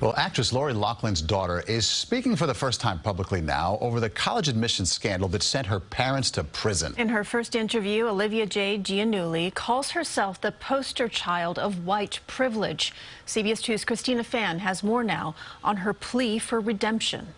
Well, actress Lori Loughlin's daughter is speaking for the first time publicly now over the college admissions scandal that sent her parents to prison. In her first interview, Olivia Jade Giannulli calls herself the poster child of white privilege. CBS 2's Christina has more now on her plea for redemption.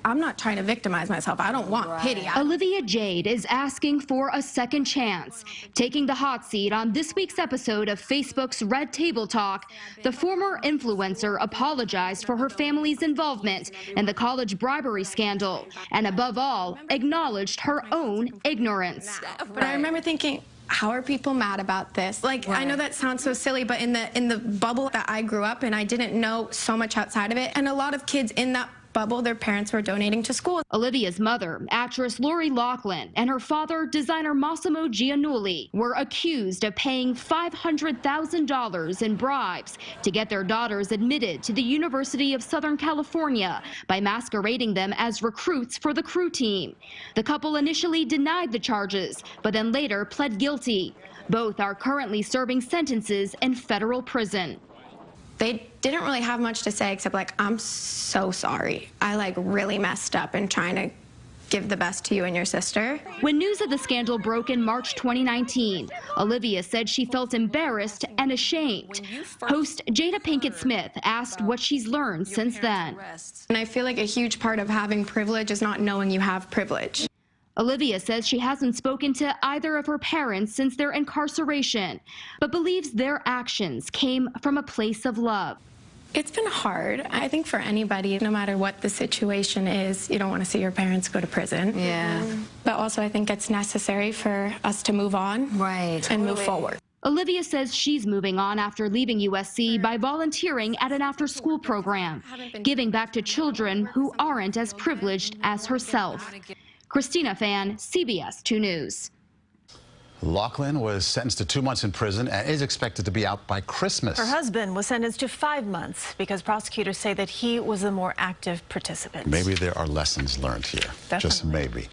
I'm not trying to victimize myself. I don't want pity. Olivia Jade is asking for a second chance. Taking the hot seat on this week's episode of Facebook's Red Table Talk, the former influencer apologized for her family's involvement in the college bribery scandal, and above all, acknowledged her own ignorance. But I remember thinking, how are people mad about this? Like, I know that sounds so silly, but in the bubble that I grew up in, I didn't know so much outside of it. And a lot of kids in that bubble, their parents were donating to school. Olivia's mother, actress Lori Loughlin, and her father, designer Mossimo Giannulli, were accused of paying $500,000 in bribes to get their daughters admitted to the University of Southern California by masquerading them as recruits for the crew team. The couple initially denied the charges, but then later pled guilty. Both are currently serving sentences in federal prison. They didn't really have much to say except like, I'm so sorry. I really messed up in trying to give the best to you and your sister. When news of the scandal broke in March 2019, Olivia said she felt embarrassed and ashamed. Host Jada Pinkett Smith asked what she's learned since then. And I feel like a huge part of having privilege is not knowing you have privilege. Olivia says she hasn't spoken to either of her parents since their incarceration, but believes their actions came from a place of love. It's been hard, I think, for anybody, no matter what the situation is. You don't want to see your parents go to prison. Yeah. But also I think it's necessary for us to move on and move forward. Olivia says she's moving on after leaving USC by volunteering at an after-school program, giving back to children who aren't as privileged as herself. Christina, CBS 2 News. Loughlin was sentenced to 2 months in prison and is expected to be out by Christmas. Her husband was sentenced to 5 months because prosecutors say that he was the more active participant. Maybe there are lessons learned here. Definitely. Just maybe.